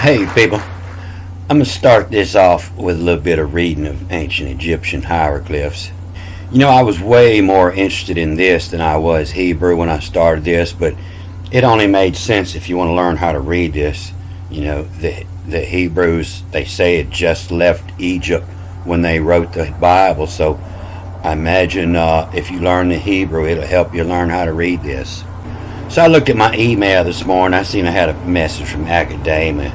Hey people, I'm going to start this off with a little bit of reading of ancient Egyptian hieroglyphs. You know, I was way more interested in this than I was Hebrew when I started this, but it only made sense if you want to learn how to read this. You know, the Hebrews, they say it just left Egypt when they wrote the Bible, so I imagine if you learn the Hebrew, it'll help you learn how to read this. So I looked at my email this morning. I seen I had a message from Academia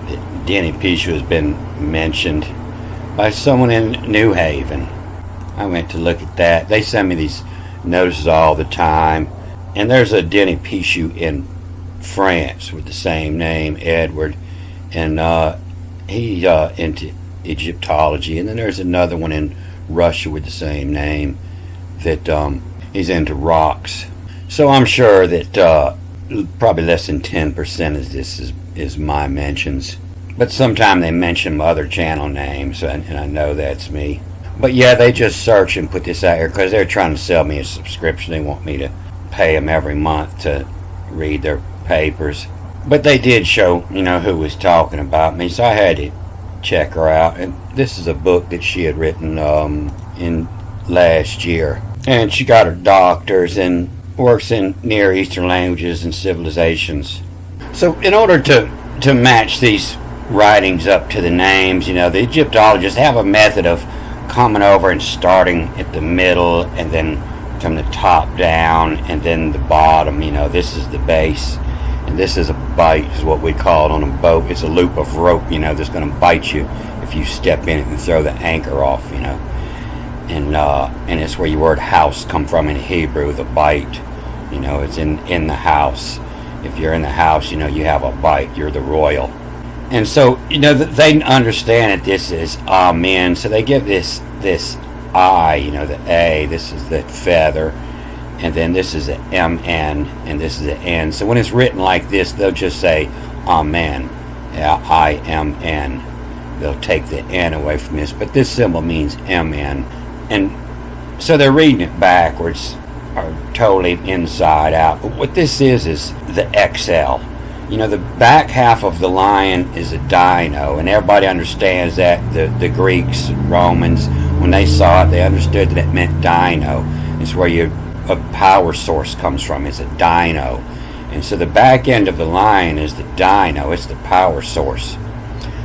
that Denny Pishu has been mentioned by someone in New Haven. I went to look at that. They send me these notices all the time. And there's a Denny Pishu in France with the same name, Edward. And he's into Egyptology. And then there's another one in Russia with the same name that he's into rocks. So I'm sure that probably less than 10% of this is my mentions. But sometimes they mention other channel names, and I know that's me. But yeah, they just search and put this out here because they're trying to sell me a subscription. They want me to pay them every month to read their papers. But they did show, you know, who was talking about me, so I had to check her out. And this is a book that she had written in last year. And she got her doctors and works in Near Eastern languages and civilizations. So in order to match these writings up to the names, you know, the Egyptologists have a method of coming over and starting at the middle and then from the top down and then the bottom. You know, this is the base and this is a bite, is what we call it on a boat. It's a loop of rope, you know, that's going to bite you if you step in it and throw the anchor off, you know. And it's where your word house come from in Hebrew, the bite. You know, it's in the house. If you're in the house, you know, you have a bite. You're the royal. And so, you know, they understand that this is amen. So they give this I, you know, the A, this is the feather. And then this is the MN, and this is the N. So when it's written like this, they'll just say amen. I-M-N. They'll take the N away from this. But this symbol means MN. And so they're reading it backwards, or totally inside out. But what this is the XL. You know, the back half of the lion is a dino, and everybody understands that. The Greeks, Romans, when they saw it, they understood that it meant dino. It's where a power source comes from. It's a dino. And so the back end of the lion is the dino. It's the power source.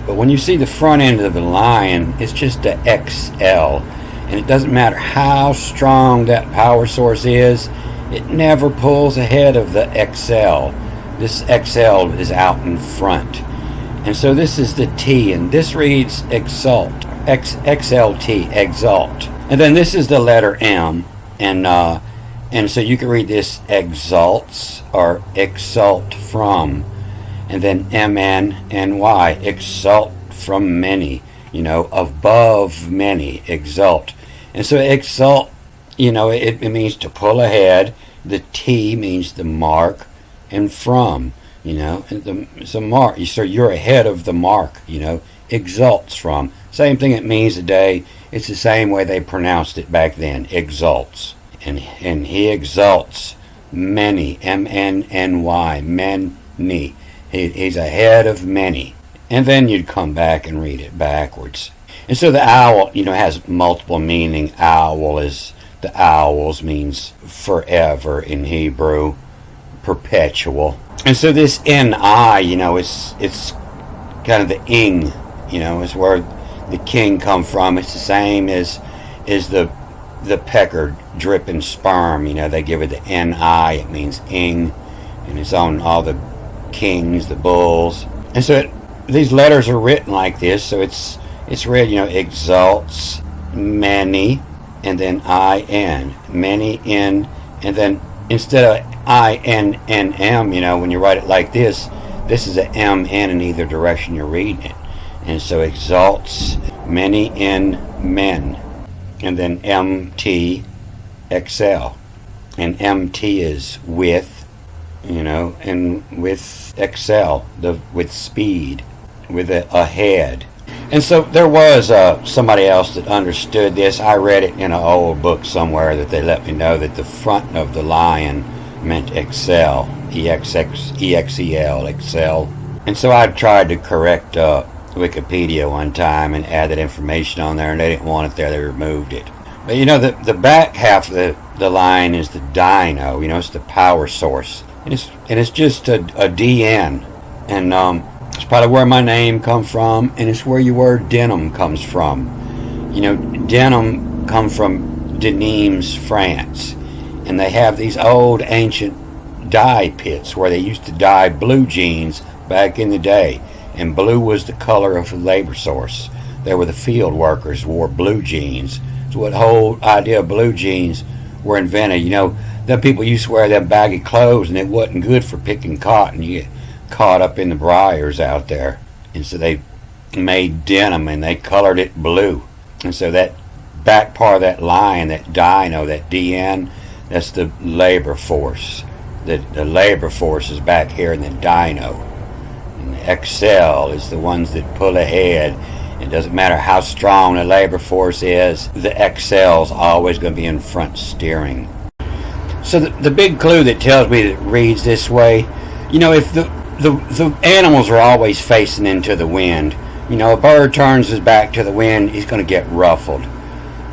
But when you see the front end of the lion, it's just the XL. And it doesn't matter how strong that power source is, it never pulls ahead of the XL. This XL is out in front. And so this is the T, and this reads exalt. XLT, exalt. And then this is the letter M, and so you can read this exalts or exalt from. And then MNNY, exalt from many, you know, above many, exalt. And so exalt, you know, it means to pull ahead. The T means the mark, and from, you know, it's a mark. So you're ahead of the mark, you know, exalts from. Same thing it means today. It's the same way they pronounced it back then, exalts. And he exalts many, MNNY, many. He's ahead of many. And then you'd come back and read it backwards. And so the owl, you know, has multiple meaning. The owls means forever in Hebrew, perpetual. And so this NI, you know, it's kind of the ing, you know, is where the king come from. It's the same as the pecker dripping sperm, you know, they give it the NI, it means ing, and it's on all the kings, the bulls. And so these letters are written like this, so it's read, you know, exalts, many, and then IN, many in, and then instead of INNM, you know, when you write it like this is a MN in either direction you're reading it. And so exalts, many in men, and then MT, XL. And MT is with, you know, and with XL, with speed, with a head. And so there was somebody else that understood this. I read it in an old book somewhere that they let me know that the front of the lion meant Excel, EXEL, Excel. And so I tried to correct Wikipedia one time and add that information on there, and they didn't want it there. They removed it. But the back half of the line is the dyno. It's the power source, and it's just a DN, and it's probably where my name comes from, and it's where your word denim comes from. Denim come from Denimes, France, and they have these old ancient dye pits where they used to dye blue jeans back in the day, and blue was the color of the labor source. There were the field workers wore blue jeans. So what whole idea of blue jeans were invented. Them people used to wear them baggy clothes, and it wasn't good for picking cotton. You get caught up in the briars out there, and so they made denim and they colored it blue. And so that back part of that line, that dyno, that DN, that's the labor force. The labor force is back here in the dyno. And the XL is the ones that pull ahead. It doesn't matter how strong the labor force is, the XL is always going to be in front steering. So the big clue that tells me that it reads this way, if the animals are always facing into the wind, a bird turns his back to the wind, he's going to get ruffled.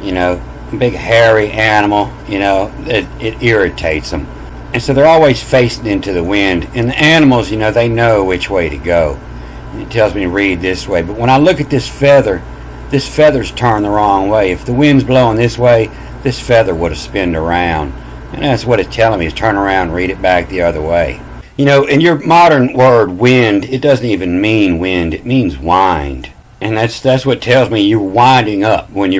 A big hairy animal, it irritates them. And so they're always facing into the wind. And the animals, they know which way to go. And it tells me to read this way. But when I look at this feather's turned the wrong way. If the wind's blowing this way, this feather would have spinned around. And that's what it's telling me, is turn around and read it back the other way. In your modern word, wind, it doesn't even mean wind. It means wind. And that's what tells me you're winding up. When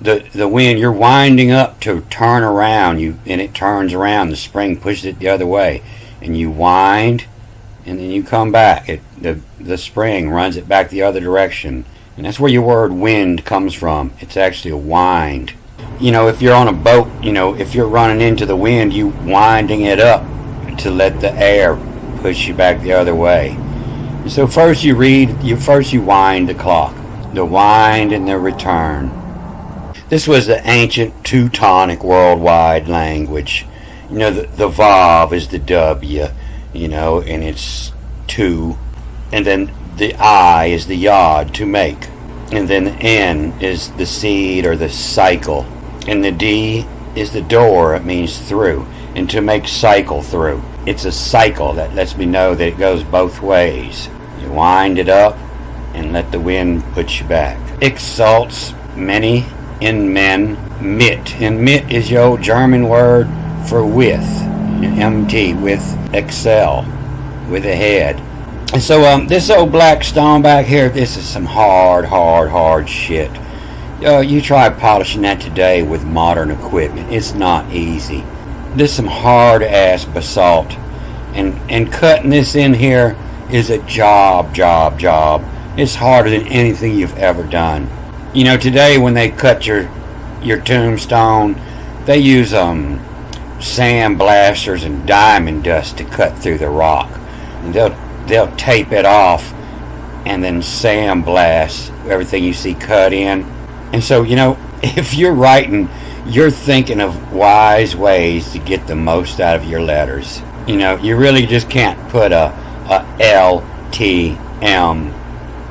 the wind, you're winding up to turn around, and it turns around. The spring pushes it the other way, and you wind, and then you come back. The spring runs it back the other direction, and that's where your word wind comes from. It's actually a wind. If you're on a boat, if you're running into the wind, you winding it up to let the air push you back the other way. So first you wind the clock, the wind and the return. This was the ancient Teutonic worldwide language. The vav is the W, and it's to, and then the I is the yod, to make, and then the N is the seed or the cycle, and the D is the door, it means through, and to make cycle through. It's a cycle that lets me know that it goes both ways. You wind it up and let the wind put you back. Exalts many in men, mit, and mit is your old German word for with, MT, with XL, with a head. And so this old black stone back here, this is some hard shit. You try polishing that today with modern equipment. It's not easy. This is some hard ass basalt, and cutting this in here is a job. It's harder than anything you've ever done. Today when they cut your tombstone, they use sand blasters and diamond dust to cut through the rock. And they'll tape it off and then sandblast everything you see cut in. And so if you're writing, you're thinking of wise ways to get the most out of your letters. You really just can't put a L, T, M,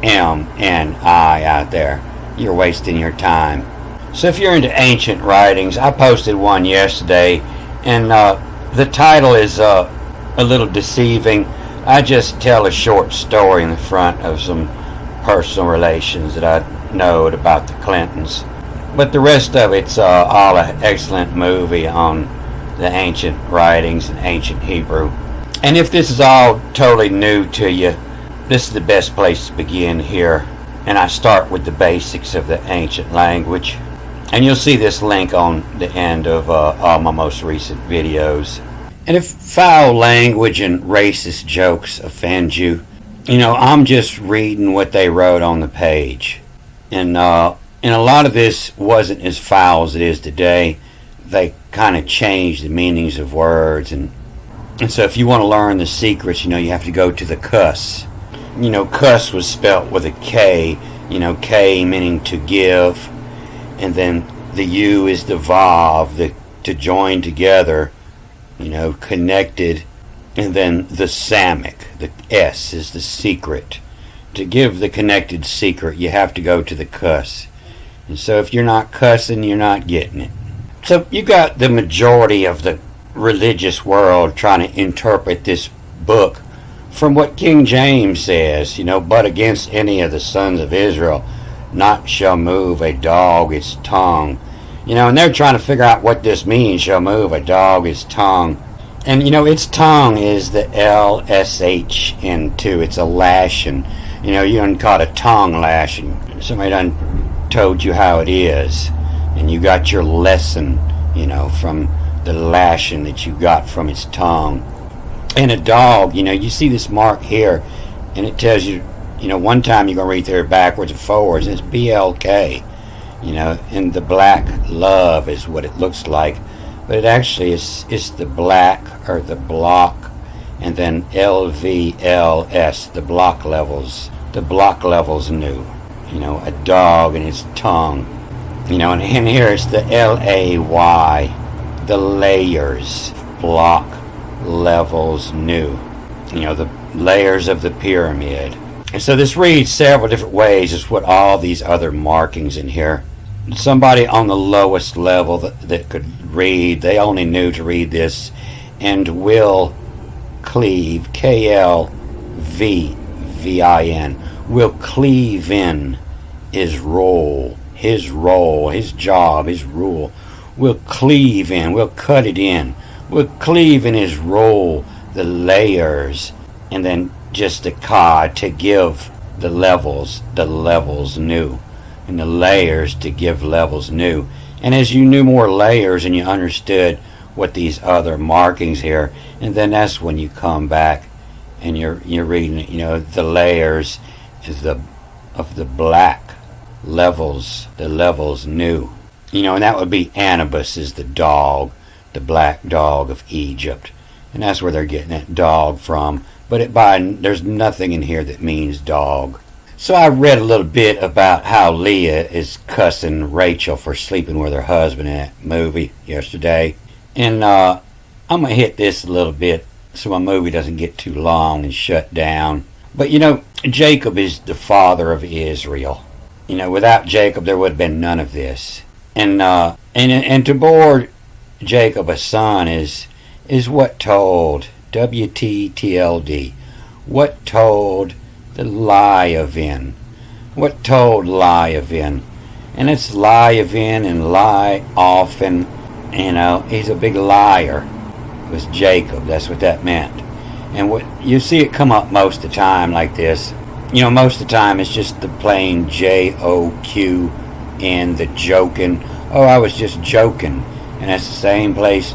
N, I out there. You're wasting your time. So if you're into ancient writings, I posted one yesterday, and the title is a little deceiving. I just tell a short story in the front of some personal relations that I know about the Clintons. But the rest of it's all an excellent movie on the ancient writings and ancient Hebrew. And if this is all totally new to you, this is the best place to begin here. And I start with the basics of the ancient language. And you'll see this link on the end of all my most recent videos. And if foul language and racist jokes offend you, I'm just reading what they wrote on the page. And a lot of this wasn't as foul as it is today. They kind of changed the meanings of words. And so if you want to learn the secrets, you have to go to the cuss. Cuss was spelt with a K, K meaning to give. And then the U is the vav, to join together, connected. And then the samic, The S is the secret. To give the connected secret, you have to go to the cuss. And so if you're not cussing, you're not getting it. So you got the majority of the religious world trying to interpret this book from what King James says, but against any of the sons of Israel, not shall move a dog its tongue. And they're trying to figure out what this means, shall move a dog its tongue. And, its tongue is the LSHN2. It's a lashing. You done caught a tongue lashing. Somebody done told you how it is. And you got your lesson, from the lashing that you got from its tongue. And a dog, you see this mark here, and it tells you, one time you're going to read through it backwards and forwards, and it's BLK. And the black love is what it looks like. But it actually is the black, or the block, and then LVLS, the block levels. The block levels new. A dog and its tongue. And here it's the LAY, the layers, block levels new. The layers of the pyramid. And so this reads several different ways. It's what all these other markings in here. Somebody on the lowest level that could read, they only knew to read this, and will cleave, KLVVIN, will cleave in his role, his job, his rule. Will cleave in, will cut it in, will cleave in his role, the layers, and then just the ka to give the levels new. And the layers to give levels new. And as you knew more layers and you understood what these other markings here, and then that's when you come back and you're reading, the layers is of the black levels, the levels new. And that would be Anubis is the dog, the black dog of Egypt. And that's where they're getting that dog from. But there's nothing in here that means dog. So I read a little bit about how Leah is cussing Rachel for sleeping with her husband in that movie yesterday. And I'm going to hit this a little bit so my movie doesn't get too long and shut down. But Jacob is the father of Israel. Without Jacob there would have been none of this. And to bore Jacob a son is what told, WTTLD, what told the Liavin. What told Liavin? And it's Liavin and lie often. He's a big liar. It was Jacob. That's what that meant. And what you see it come up most of the time like this. Most of the time it's just the plain JOQ and the joking. Oh, I was just joking. And that's the same place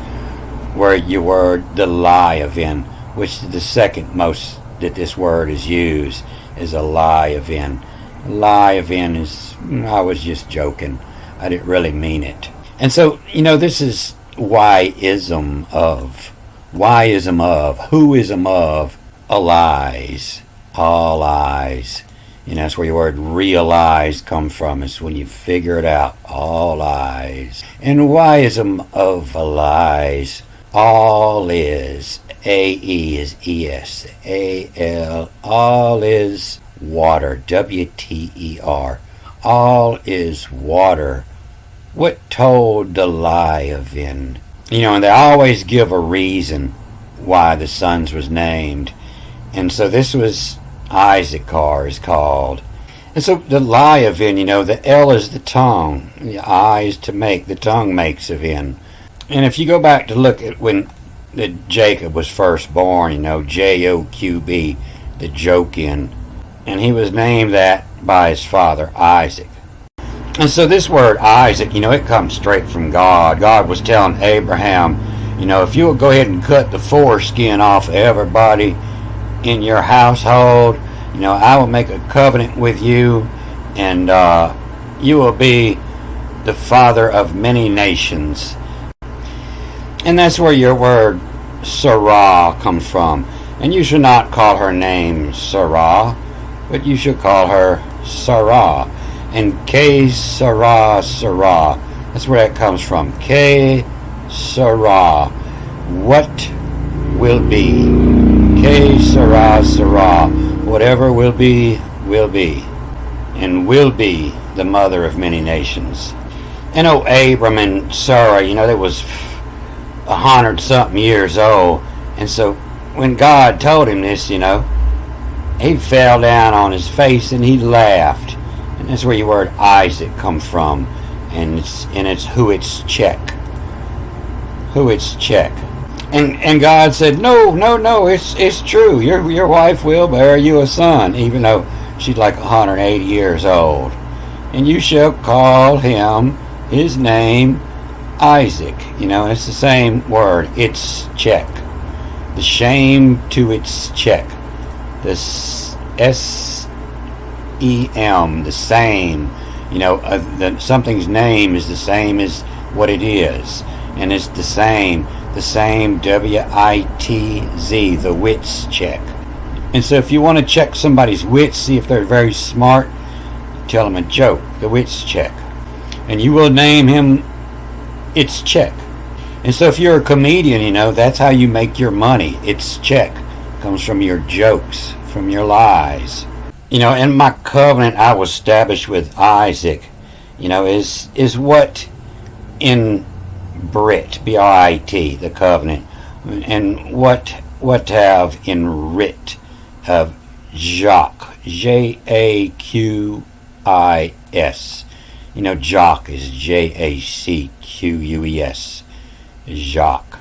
where you were the Liavin, which is the second most that this word is used, is a Liavin. Liavin is, I was just joking. I didn't really mean it. And so, this is whyism of, whoism of, lies, all lies. That's where your word realize come from. It's when you figure it out, all lies. And whyism of lies, all is, AE is ES, AL, all is water, WTER, all is water. What told the Liavin? And they always give a reason why the sons was named. And so this was Issachar is called. And so the Liavin, the L is the tongue, the I is to make, the tongue makes of in. And if you go back to look at when Jacob was first born, JOQB, the joke in, and he was named that by his father Isaac. And so this word Isaac, it comes straight from God. God was telling Abraham, if you will go ahead and cut the foreskin off everybody in your household, I will make a covenant with you, and you will be the father of many nations. And that's where your word Sarah comes from. And you should not call her name Sarah, but you should call her Sarah. And K Sarah Sarah, that's where that comes from. K Sarah. What will be. Que sera, sera. Whatever will be, will be. And will be the mother of many nations. And Abram and Sarah, they was 100-something years old. And so when God told him this, he fell down on his face and he laughed. And that's where your word Isaac comes from. And it's who it's check. Who it's check. And God said, no, it's true. Your wife will bear you a son, even though she's like 180 years old. And you shall call his name Isaac. And it's the same word. It's check. The shame to its check. The S-E-M, the same. Something's name is the same as what it is. And it's the same W-I-T-Z, the wits check. And so if you want to check somebody's wits, see if they're very smart, tell them a joke, the wits check. And you will name him It's Check. And so if you're a comedian, that's how you make your money. It's check. It comes from your jokes, from your lies. And my covenant I was established with Isaac, is what in Brit, B-R-I-T, the covenant, and what have in writ of Jacques, J-A-Q-I-S. Jock is J-A-C-Q-U-E-S, Jacques.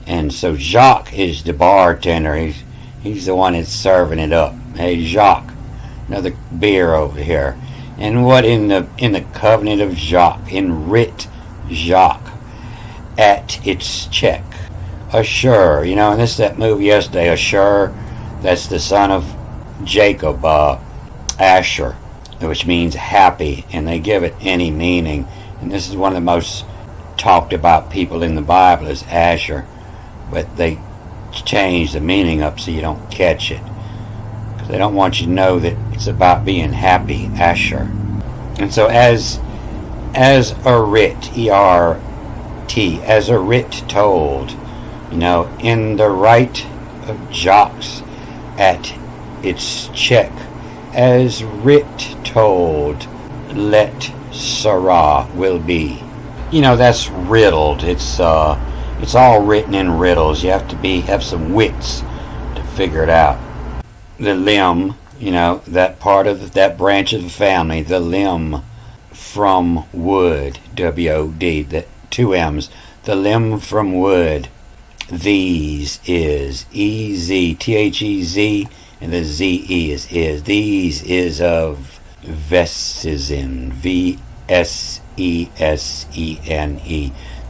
And so Jacques is the bartender. He's the one that's serving it up. Hey, Jacques, another beer over here. And what in the covenant of Jacques, in writ Jacques, at its check. Assure, and this is that movie yesterday, Assure, that's the son of Jacob, Asher, which means happy, and they give it any meaning. And this is one of the most talked about people in the Bible is Asher, but they change the meaning up so you don't catch it. Because they don't want you to know that it's about being happy, Asher. And so as a writ, E-R-T, as a writ told, in the right of Jacques at its check, as writ told, let Sarah will be. That's riddled. It's all written in riddles. You have to have some wits to figure it out. The limb, that part of that branch of the family, the limb from wood, W-O-D, the two M's, the limb from wood. These is E-Z, T-H-E-Z, and the Z-E is. These is of Vesizin, V-S-E-S-E-N-E,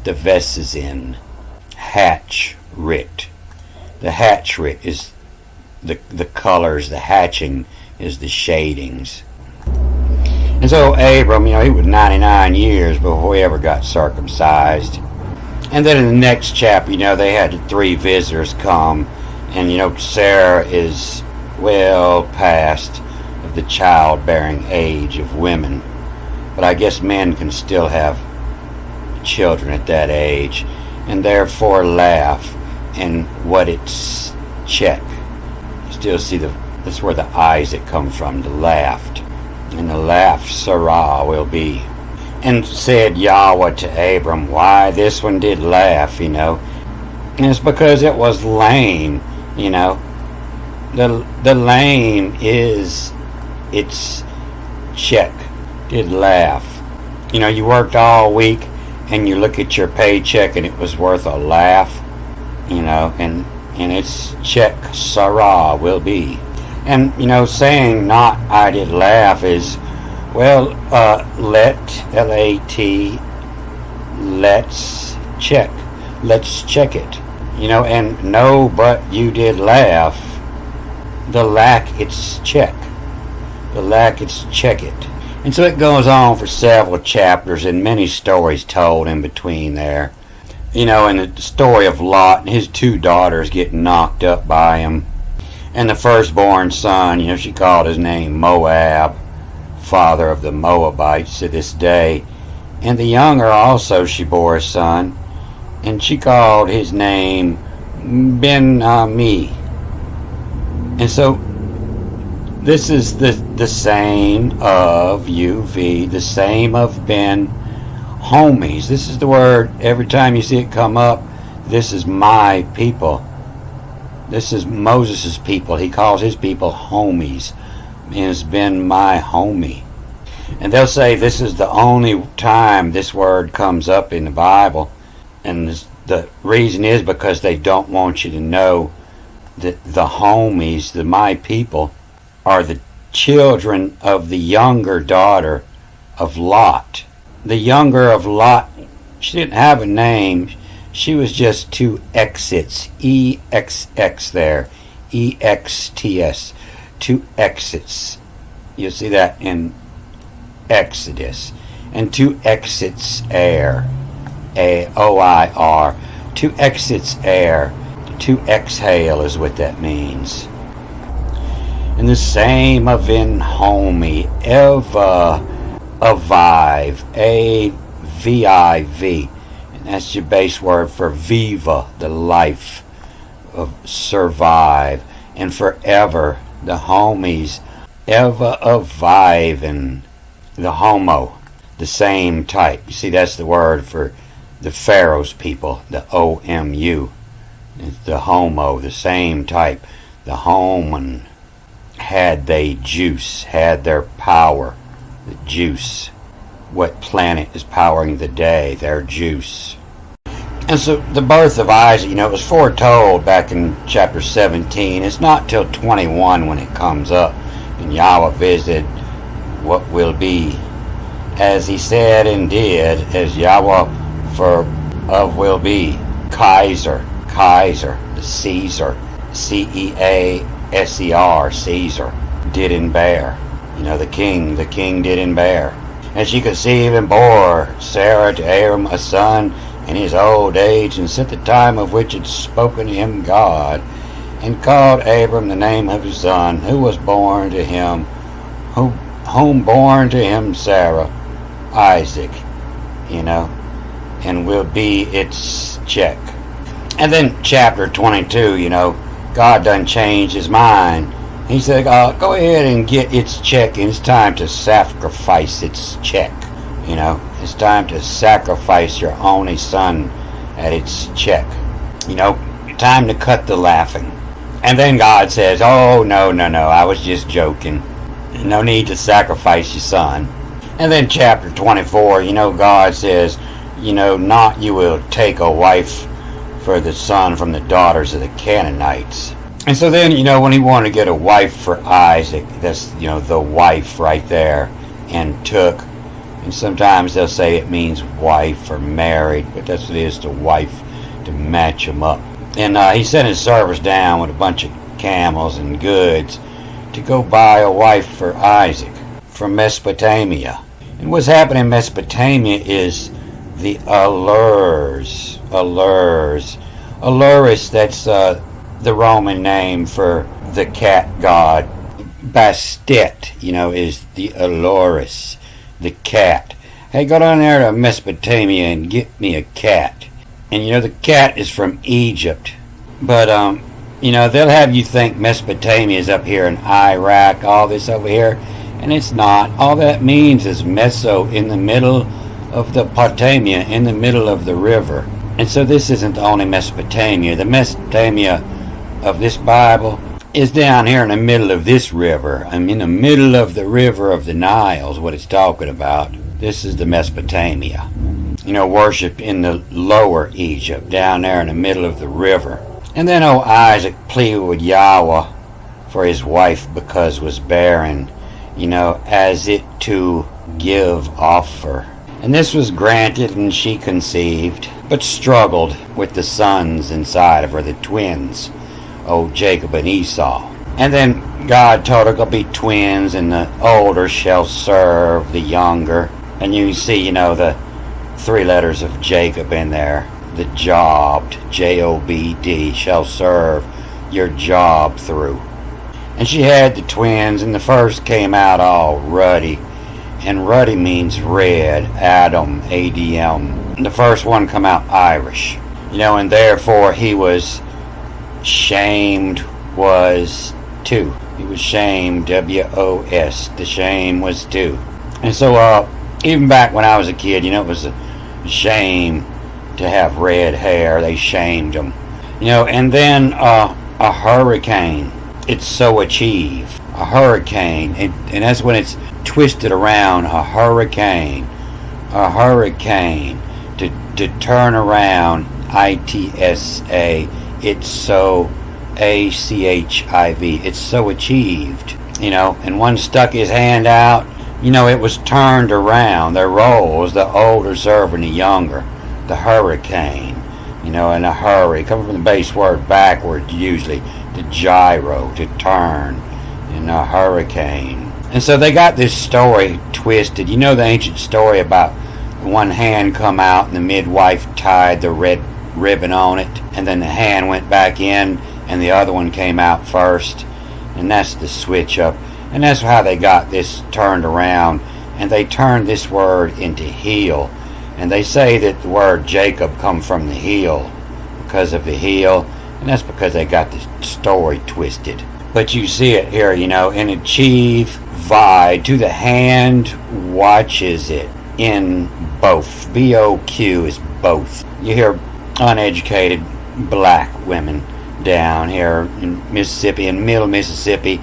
the Vesizin, hatch writ. The hatch writ is the colors, the hatching is the shadings. And so Abram, he was 99 years before he ever got circumcised. And then in the next chapter, they had 3 visitors come. And, Sarah is well past of the childbearing age of women. But I guess men can still have children at that age. And therefore laugh. And what it's check. You still see that's where the Isaac comes from, the laughed. And the laugh Sarah will be. And said Yahweh to Abram, why this one did laugh, And it's because it was lame, The lame is its check, did laugh. You worked all week and you look at your paycheck and it was worth a laugh, and its check Sarah will be. And, saying not I did laugh is, well, let, L-A-T, let's check. Let's check it. And no, but you did laugh. The lack, it's check. The lack, it's check it. And so it goes on for several chapters and many stories told in between there. And the story of Lot and his 2 daughters getting knocked up by him. And the firstborn son, she called his name Moab, father of the Moabites to this day. And the younger also she bore a son, and she called his name Ben me. And so this is the same of UV, the same of Ben homies. This is the word, every time you see it come up, this is my people. This is Moses' people. He calls his people homies. It's been my homie. And they'll say this is the only time this word comes up in the Bible. And the reason is because they don't want you to know that the homies, the my people, are the children of the younger daughter of Lot. The younger of Lot, she didn't have a name. She was just two exits, E-X-X there, E-X-T-S, two exits. You'll see that in Exodus. And two exits air, A-O-I-R, two exits air, to exhale is what that means. And the same of in homie, Eva, avive, A-V-I-V. That's your base word for viva, the life of survive, and forever, the homies, ever avive, and the homo, the same type. You see, that's the word for the Pharaoh's people, the O-M-U. It's the homo, the same type. The homan had they juice, had their power, the juice. What planet is powering the day? Their juice. And so the birth of Isaac, it was foretold back in chapter 17. It's not till 21 when it comes up. And Yahweh visited what will be, as he said and did, as Yahweh for of will be. Kaiser, the Caesar, C-E-A-S-E-R, Caesar, did and bear. The king did and bear. And she conceived and bore Sarah to Abram a son in his old age, and set the time of which had spoken to him God, and called Abram the name of his son, who was born to him, whom born to him Sarah, Isaac, and will be its check. And then chapter 22, God done changed his mind. He said, go ahead and get its check. And it's time to sacrifice its check. It's time to sacrifice your only son at its check. Time to cut the laughing. And then God says, oh, no, I was just joking. No need to sacrifice your son. And then chapter 24, God says, not you will take a wife for the son from the daughters of the Canaanites. And so then, when he wanted to get a wife for Isaac, that's, the wife right there, and took, and sometimes they'll say it means wife or married, but that's what it is, the wife, to match them up. And he sent his servants down with a bunch of camels and goods to go buy a wife for Isaac from Mesopotamia. And what's happening in Mesopotamia is the allures, that's the Roman name for the cat god. Bastet, is the allures, the cat. Hey, go down there to Mesopotamia and get me a cat. And the cat is from Egypt. But, they'll have you think Mesopotamia is up here in Iraq, all this over here. And it's not. All that means is Meso, in the middle of the Potamia, in the middle of the river. And so this isn't the only Mesopotamia. The Mesopotamia of this Bible is down here in the middle of this river. I'm in the middle of the river of the Nile is what it's talking about. This is the Mesopotamia. Worship in the lower Egypt, down there in the middle of the river. And then Isaac pleaded with Yahweh for his wife because was barren, as it to give offer. And this was granted, and she conceived, but struggled with the sons inside of her, the twins, Jacob and Esau. And then God told her, go be twins, and the older shall serve the younger. And you see, the 3 letters of Jacob in there. The jobbed, J-O-B-D, shall serve your job through. And she had the twins, and the first came out all ruddy. And ruddy means red, Adam, A-D-M. And the first one come out Irish. And therefore he was shamed was two. He was shamed, W-O-S. The shame was two. And so, even back when I was a kid, it was a shame to have red hair. They shamed them. And then a hurricane. It's so achieve. A hurricane. And that's when it's twisted around. A hurricane. A hurricane. To turn around. I-T-S-A. It's so A-C-H-I-V. It's so achieved. And one stuck his hand out. It was turned around. Their roles, the older serving the younger. The hurricane. In a hurry. Coming from the base word backward, usually. To gyro, to turn. In a hurricane. And so they got this story twisted. The ancient story about one hand come out and the midwife tied the red ribbon on it. And then the hand went back in and the other one came out first. And that's the switch up. And that's how they got this turned around. And they turned this word into heel. And they say that the word Jacob come from the heel because of the heel. And that's because they got the story twisted. But you see it here, in achieve, vide, to the hand watches it in both. B-O-Q is both. You hear uneducated black women down here in Mississippi, in middle Mississippi,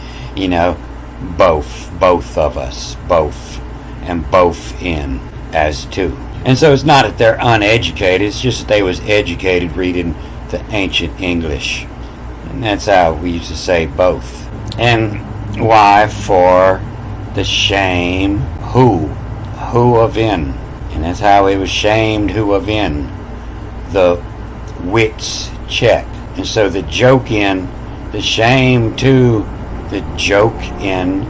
both of us, both, and both in as two. And so it's not that they're uneducated, it's just that they was educated reading the ancient English. And that's how we used to say both. And why? For the shame who of in. And that's how it was shamed who of in. The wits check. And so the joke in, the shame to, the joke in,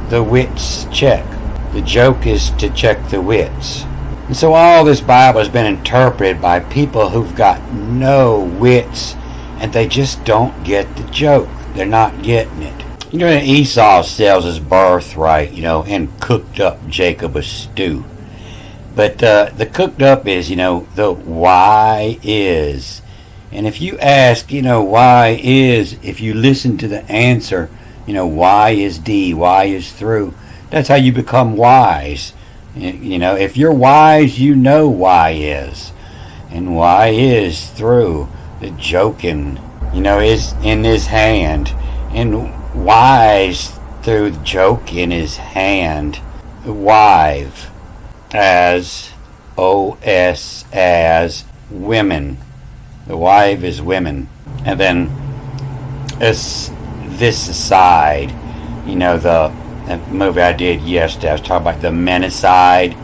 the wits check. The joke is to check the wits. And so all this Bible has been interpreted by people who've got no wits and they just don't get the joke. They're not getting it. Esau sells his birthright, and cooked up Jacob a stew. But the cooked up is, the why is. And if you ask, why is, if you listen to the answer, why is D, why is through, that's how you become wise. If you're wise, why is. And why is through. The joking, is in his hand. And wise through the joke in his hand. The wife as O-S as women. The wife is women. And then this aside, the movie I did yesterday, I was talking about the menacide,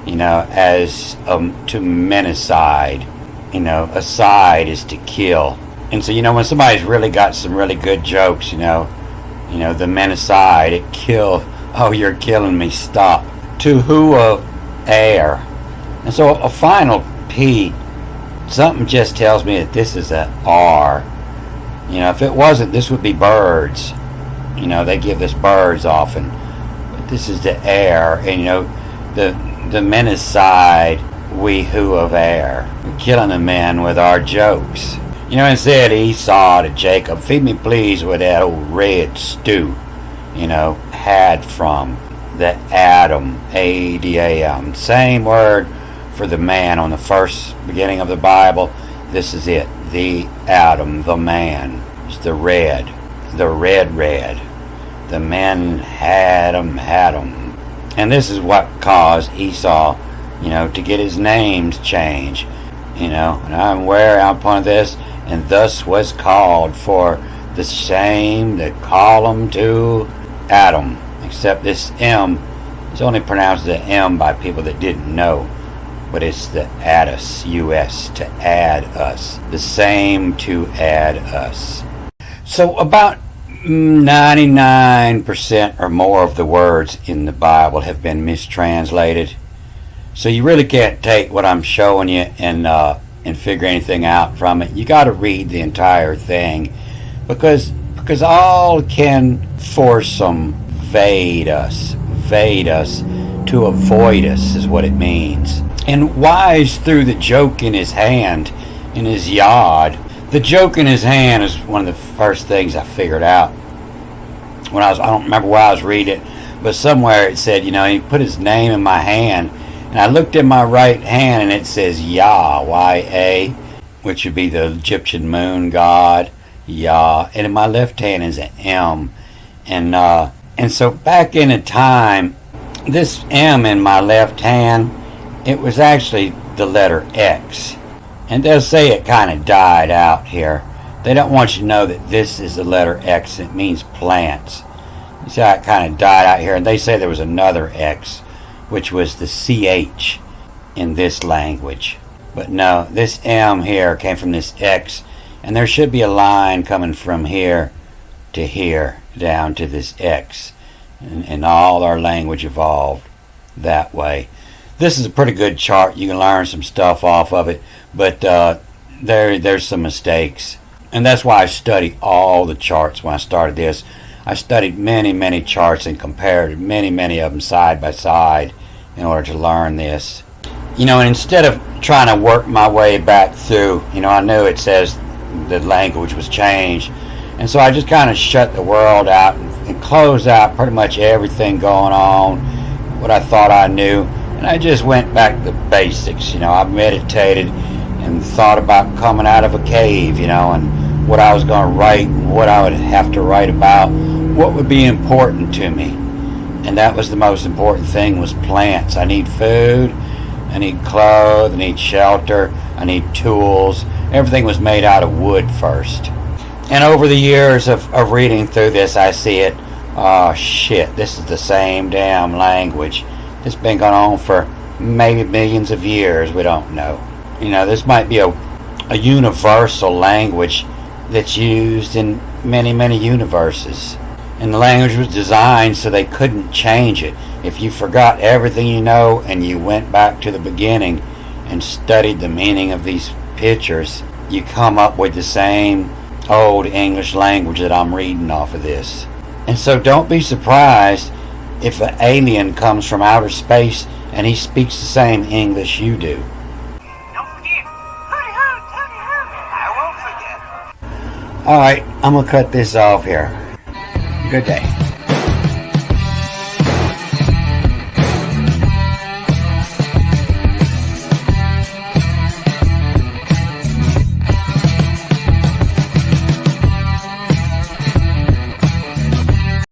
as to menacide. Aside is to kill. And so, when somebody's really got some really good jokes, the menacide, it kill, oh, you're killing me, stop. To who of air. And so a final P, something just tells me that this is a R. If it wasn't, this would be birds. They give this birds often. But this is the air. And, the menacide, we who of air. We're killing the men with our jokes. And said Esau to Jacob, feed me please with that old red stew. Had from the Adam, A-D-A-M. Same word for the man on the first beginning of the Bible. This is it. The Adam, the man. It's the red. The red. The men had 'em. And this is what caused Esau, to get his name changed. And I'm aware upon this, and thus was called for the same that call 'em to Adam. Except this M is only pronounced the M by people that didn't know. But it's the addus, U-S, to add us. The same to add us. So about 99% or more of the words in the Bible have been mistranslated. So you really can't take what I'm showing you and figure anything out from it. You got to read the entire thing, because all can foursome evade us, to avoid us is what it means. And wise through the joke in his hand, in his yard, The joke in his hand is one of the first things I figured out when I don't remember where I was reading it, but somewhere it said, he put his name in my hand, and I looked in my right hand and it says Yah, Y-A, which would be the Egyptian moon god, Yah, and in my left hand is an M, and so back in the time, this M in my left hand, it was actually the letter X. And they'll say it kind of died out here. They don't want you to know that this is the letter X. It means plants. You see how it kind of died out here. And they say there was another X, which was the CH in this language. But no, this M here came from this X. And there should be a line coming from here to here, down to this X. And all our language evolved that way. This is a pretty good chart. You can learn some stuff off of it, but there's some mistakes. And that's why I studied all the charts when I started this. I studied many charts and compared many of them side by side in order to learn this. And instead of trying to work my way back through, I knew it says the language was changed. And so I just kind of shut the world out and closed out pretty much everything going on, what I thought I knew. And I just went back to the basics. I meditated and thought about coming out of a cave, and what I was going to write, and what I would have to write about, what would be important to me. And that was the most important thing, was plants. I need food, I need clothes, I need shelter, I need tools. Everything was made out of wood first. And over the years of reading through this, I see it, oh shit, this is the same damn language. It's been going on for maybe millions of years. We don't know. This might be a universal language that's used in many universes. And the language was designed so they couldn't change it. If you forgot everything you know and you went back to the beginning and studied the meaning of these pictures, you come up with the same old English language that I'm reading off of this. And so don't be surprised if an alien comes from outer space and he speaks the same English you do. Don't forget. I won't forget. Alright, I'm going to cut this off here. Good day.